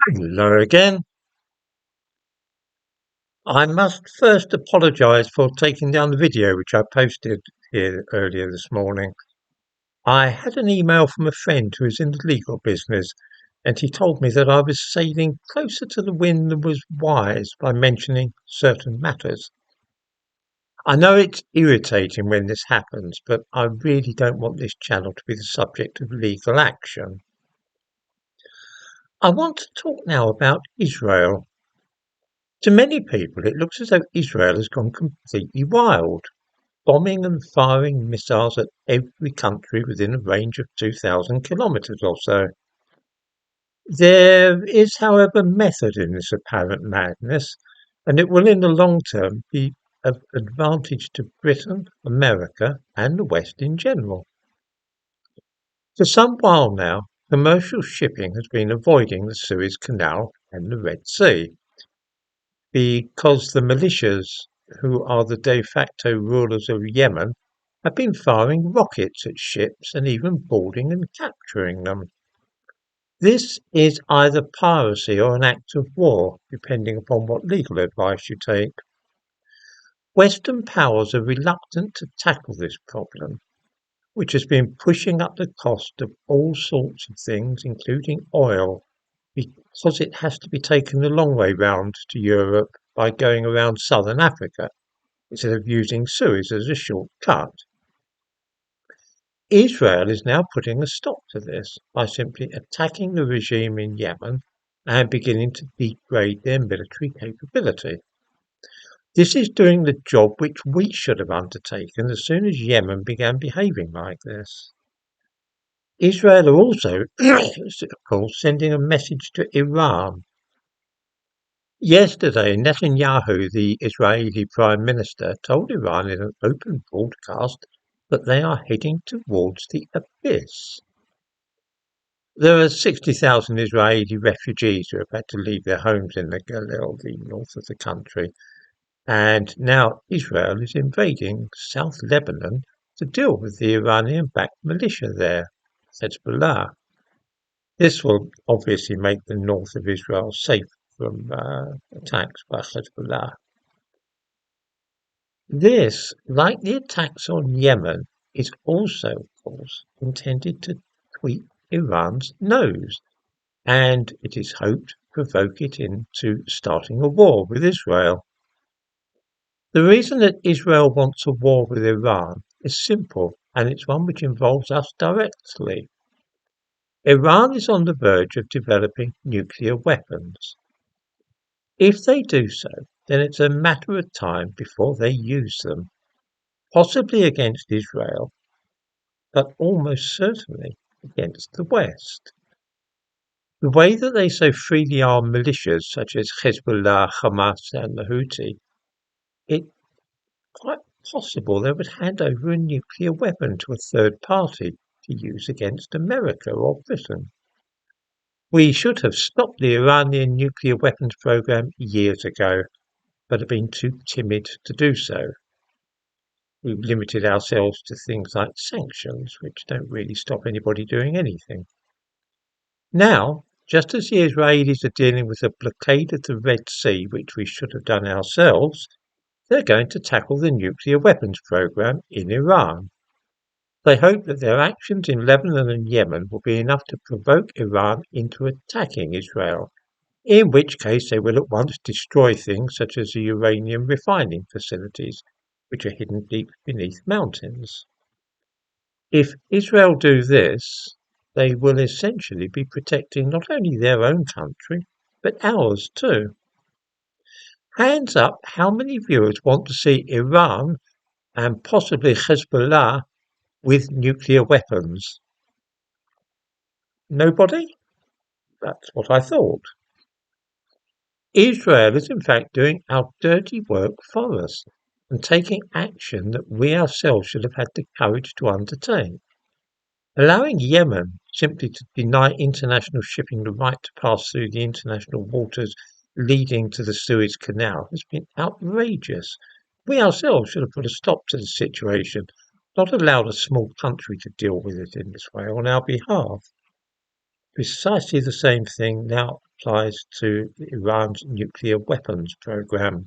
Hello again. I must first apologise for taking down the video which I posted here earlier this morning. I had an email from a friend who is in the legal business, and he told me that I was sailing closer to the wind than was wise by mentioning certain matters. I know it's irritating when this happens, but I really don't want this channel to be the subject of legal action. I want to talk now about Israel. To many people, it looks as though Israel has gone completely wild, bombing and firing missiles at every country within a range of 2,000 kilometres or so. There is, however, method in this apparent madness, and it will in the long term be of advantage to Britain, America, and the West in general. For some while now, commercial shipping has been avoiding the Suez Canal and the Red Sea because the militias, who are the de facto rulers of Yemen, have been firing rockets at ships and even boarding and capturing them. This is either piracy or an act of war, depending upon what legal advice you take. Western powers are reluctant to tackle this problem, which has been pushing up the cost of all sorts of things, including oil, because it has to be taken the long way round to Europe by going around southern Africa instead of using Suez as a short cut. Israel is now putting a stop to this by simply attacking the regime in Yemen and beginning to degrade their military capability. This is doing the job which we should have undertaken as soon as Yemen began behaving like this. Israel are also, of course, sending a message to Iran. Yesterday, Netanyahu, the Israeli Prime Minister, told Iran in an open broadcast that they are heading towards the abyss. There are 60,000 Israeli refugees who have had to leave their homes in the Galil, the north of the country, and now Israel is invading South Lebanon to deal with the Iranian-backed militia there, Hezbollah. This will obviously make the north of Israel safe from attacks by Hezbollah. This, like the attacks on Yemen, is also, of course, intended to tweak Iran's nose, and it is hoped provoke it into starting a war with Israel. The reason that Israel wants a war with Iran is simple, and it's one which involves us directly. Iran is on the verge of developing nuclear weapons. If they do so, then it's a matter of time before they use them, possibly against Israel, but almost certainly against the West. The way that they so freely arm militias such as Hezbollah, Hamas, and the Houthi, it's quite possible they would hand over a nuclear weapon to a third party to use against America or Britain. We should have stopped the Iranian nuclear weapons program years ago, but have been too timid to do so. We've limited ourselves to things like sanctions, which don't really stop anybody doing anything. Now, just as the Israelis are dealing with the blockade of the Red Sea, which we should have done ourselves, they're going to tackle the nuclear weapons program in Iran. They hope that their actions in Lebanon and Yemen will be enough to provoke Iran into attacking Israel, in which case they will at once destroy things such as the uranium refining facilities, which are hidden deep beneath mountains. If Israel do this, they will essentially be protecting not only their own country, but ours too. Hands up how many viewers want to see Iran and possibly Hezbollah with nuclear weapons. Nobody? That's what I thought. Israel is in fact doing our dirty work for us and taking action that we ourselves should have had the courage to undertake. Allowing Yemen simply to deny international shipping the right to pass through the international waters leading to the Suez Canal has been outrageous. We ourselves should have put a stop to the situation, not allowed a small country to deal with it in this way on our behalf. Precisely the same thing now applies to Iran's nuclear weapons program.